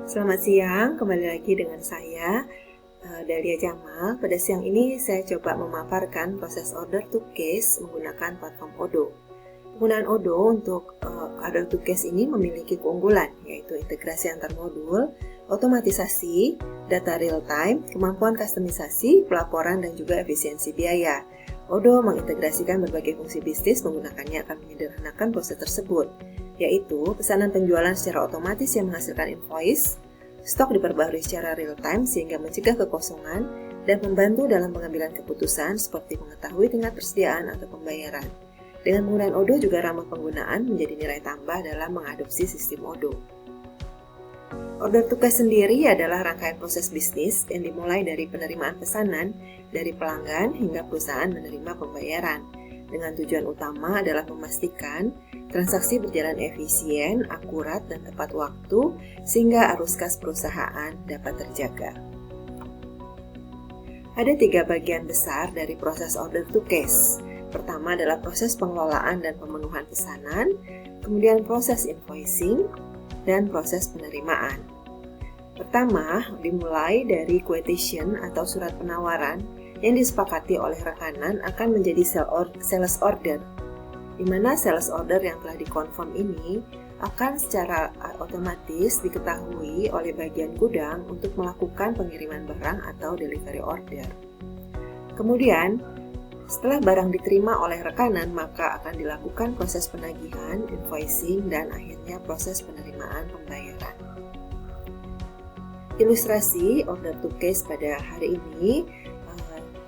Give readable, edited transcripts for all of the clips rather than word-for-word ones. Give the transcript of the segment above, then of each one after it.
Selamat siang, kembali lagi dengan saya, Dahlia Jamal. Pada siang ini saya coba memaparkan proses order to cash menggunakan platform Odoo. Penggunaan Odoo untuk order to cash ini memiliki keunggulan, yaitu integrasi antar modul, otomatisasi, data real time, kemampuan kustomisasi, pelaporan, dan juga efisiensi biaya. Odoo mengintegrasikan berbagai fungsi bisnis menggunakannya akan menyederhanakan proses tersebut, yaitu pesanan penjualan secara otomatis yang menghasilkan invoice, stok diperbarui secara real time sehingga mencegah kekosongan, dan membantu dalam pengambilan keputusan seperti mengetahui tingkat persediaan atau pembayaran. Dengan penggunaan Odoo juga ramah penggunaan menjadi nilai tambah dalam mengadopsi sistem Odoo. Order to cash sendiri adalah rangkaian proses bisnis yang dimulai dari penerimaan pesanan dari pelanggan hingga perusahaan menerima pembayaran, dengan tujuan utama adalah memastikan transaksi berjalan efisien, akurat, dan tepat waktu sehingga arus kas perusahaan dapat terjaga. Ada 3 bagian besar dari proses order to cash. Pertama adalah proses pengelolaan dan pemenuhan pesanan, kemudian proses invoicing, dan proses penerimaan. Pertama, dimulai dari quotation atau surat penawaran yang disepakati oleh rekanan akan menjadi sales order, di mana sales order yang telah dikonfirm ini akan secara otomatis diketahui oleh bagian gudang untuk melakukan pengiriman barang atau delivery order. Kemudian, setelah barang diterima oleh rekanan, maka akan dilakukan proses penagihan, invoicing, dan akhirnya proses penerimaan pembayaran. Ilustrasi order to cash pada hari ini,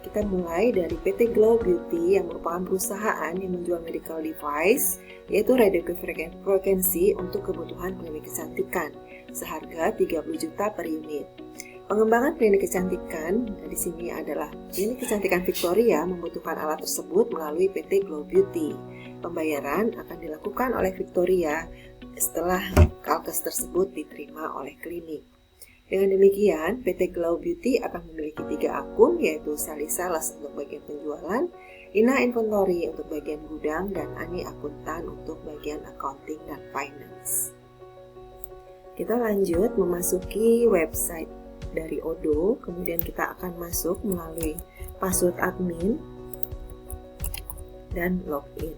kita mulai dari PT Glow Beauty yang merupakan perusahaan yang menjual medical device, yaitu radiofrequency untuk kebutuhan klinik kecantikan, seharga 30 juta per unit. Pengembangan klinik kecantikan di sini adalah klinik kecantikan Victoria membutuhkan alat tersebut melalui PT Glow Beauty. Pembayaran akan dilakukan oleh Victoria setelah alkes tersebut diterima oleh klinik. Dengan demikian, PT Glow Beauty akan memiliki 3 akun, yaitu Sally Sales untuk bagian penjualan, Ina Inventory untuk bagian gudang, dan Ani Akuntan untuk bagian accounting dan finance. Kita lanjut memasuki website dari Odoo, kemudian kita akan masuk melalui password admin dan login.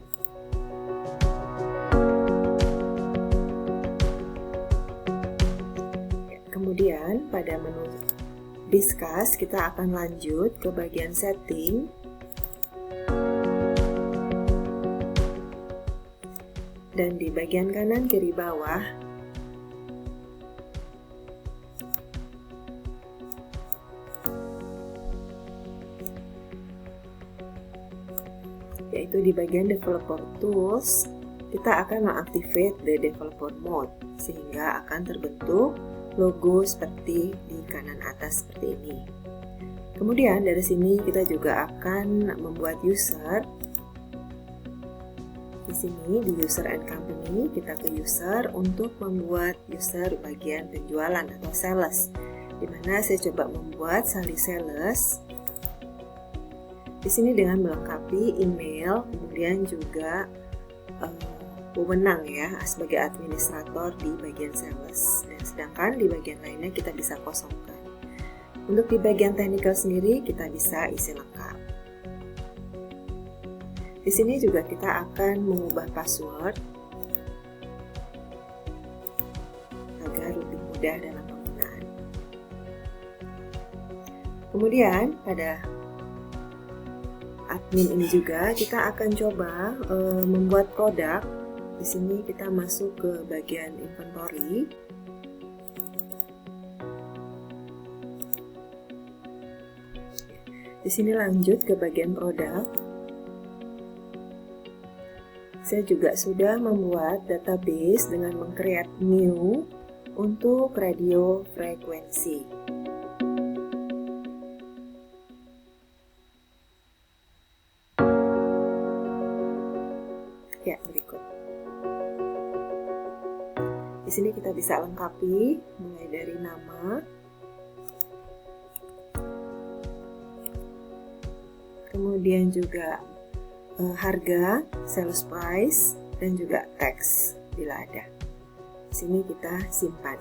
Kemudian pada menu Discuss kita akan lanjut ke bagian setting. Dan di bagian kanan kiri bawah yaitu di bagian Developer Tools, kita akan mengaktifate the Developer Mode sehingga akan terbentuk logo seperti di kanan atas seperti ini. Kemudian dari sini kita juga akan membuat user. Di sini di user and company kita ke user untuk membuat user bagian penjualan atau sales, di mana saya coba membuat Sally Sales. Di sini dengan melengkapi email, kemudian juga wewenang ya sebagai administrator di bagian sales, dan sedangkan di bagian lainnya kita bisa kosongkan. Untuk di bagian technical sendiri kita bisa isi lengkap. Di sini juga kita akan mengubah password agar lebih mudah dalam penggunaan. Kemudian pada admin ini juga kita akan coba membuat produk. Di sini kita masuk ke bagian inventory. Di sini lanjut ke bagian produk. Saya juga sudah membuat database dengan meng-create new untuk radio frekuensi. Ya, berikut. Di sini kita bisa lengkapi mulai dari nama, kemudian juga harga, sales price, dan juga teks bila ada. Di sini kita simpan.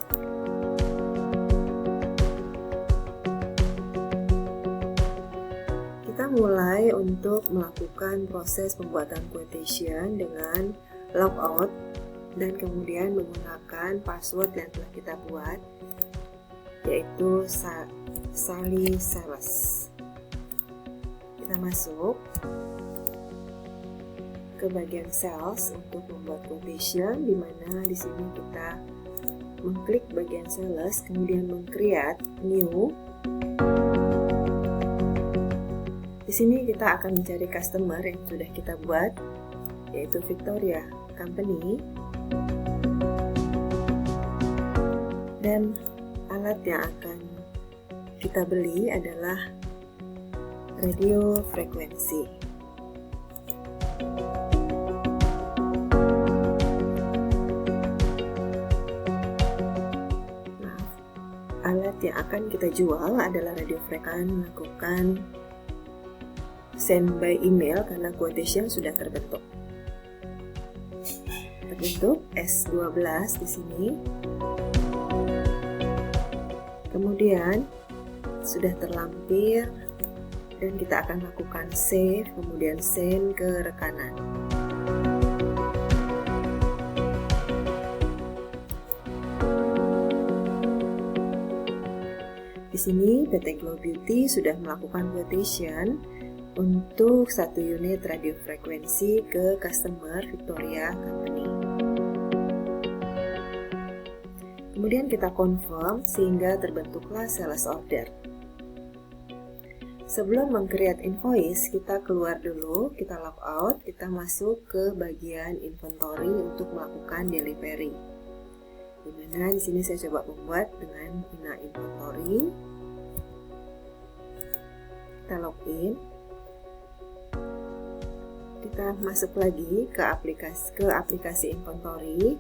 mulai untuk melakukan proses pembuatan quotation dengan logout dan kemudian menggunakan password yang telah kita buat, yaitu Sally Sales. Kita masuk ke bagian sales untuk membuat quotation, di mana di sini kita mengklik bagian sales, kemudian meng-create new. Di sini kita akan mencari customer yang sudah kita buat, yaitu Victoria Company, dan alat yang akan kita beli adalah radio frekuensi. Alat yang akan kita jual adalah radio frekuensi. Melakukan send by email karena quotation sudah terbentuk S12 di sini. Kemudian sudah terlampir dan kita akan lakukan save, kemudian send ke rekanan. Di sini PT Glow Beauty sudah melakukan quotation untuk 1 unit radio frekuensi ke customer Victoria Company. Kemudian kita confirm sehingga terbentuklah sales order. Sebelum meng-create invoice, kita keluar dulu, kita log out, kita masuk ke bagian inventory untuk melakukan delivery. Dimana di sini saya coba membuat dengan Ina Inventory. Kita login. Kita masuk lagi ke aplikasi inventory.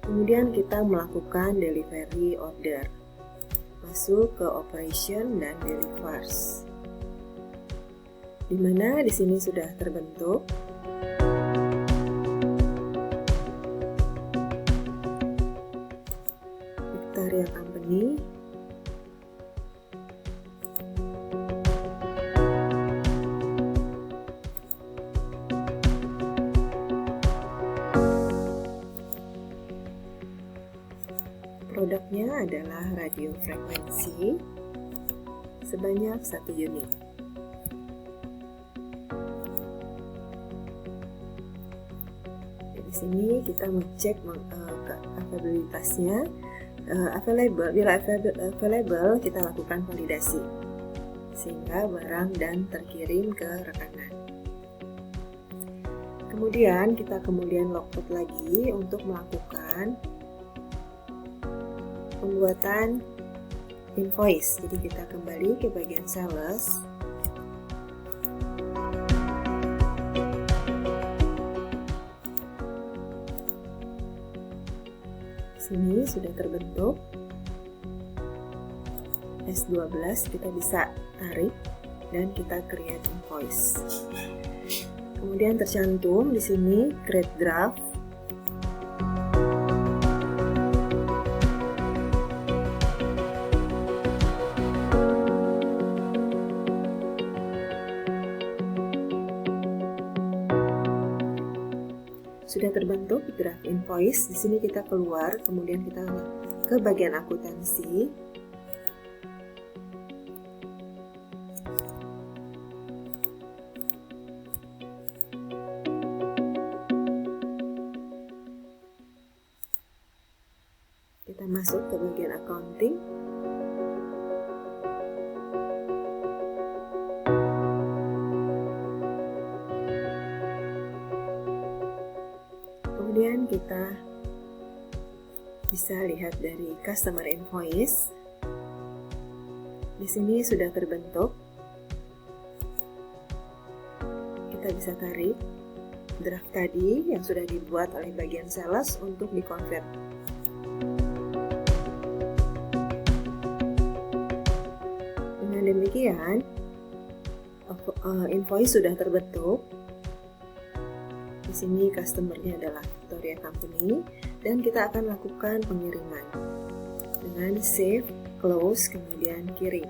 Kemudian kita melakukan delivery order. Masuk ke operation dan delivers. Dimana di sini sudah terbentuk Victoria Company. Produknya adalah radio frekuensi sebanyak 1 unit. Di sini kita mengecek availabilitasnya. Bila available kita lakukan validasi sehingga barang dan terkirim ke rekanan. Kemudian kita logout lagi untuk melakukan pembuatan invoice. Jadi kita kembali ke bagian sales. Sini sudah terbentuk S12, kita bisa tarik dan kita create invoice. Kemudian tercantum di sini create draft. Sudah terbentuk draft invoice. Di sini kita keluar, kemudian kita ke bagian akuntansi. Kita masuk ke bagian accounting. Kemudian kita bisa lihat dari customer invoice. Di sini sudah terbentuk. Kita bisa tarik draft tadi yang sudah dibuat oleh bagian sales untuk dikonvert. Dengan demikian, invoice sudah terbentuk. Di sini customernya adalah Victoria Company dan kita akan lakukan pengiriman dengan save, close, kemudian kirim.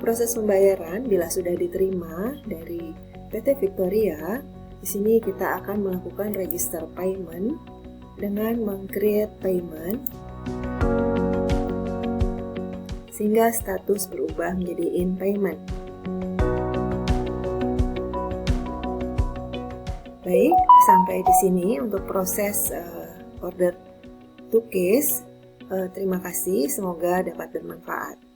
proses pembayaran bila sudah diterima dari PT Victoria, di sini kita akan melakukan register payment dengan meng-create payment sehingga status berubah menjadi in payment. Baik, sampai di sini untuk proses order to cash. Terima kasih, semoga dapat bermanfaat.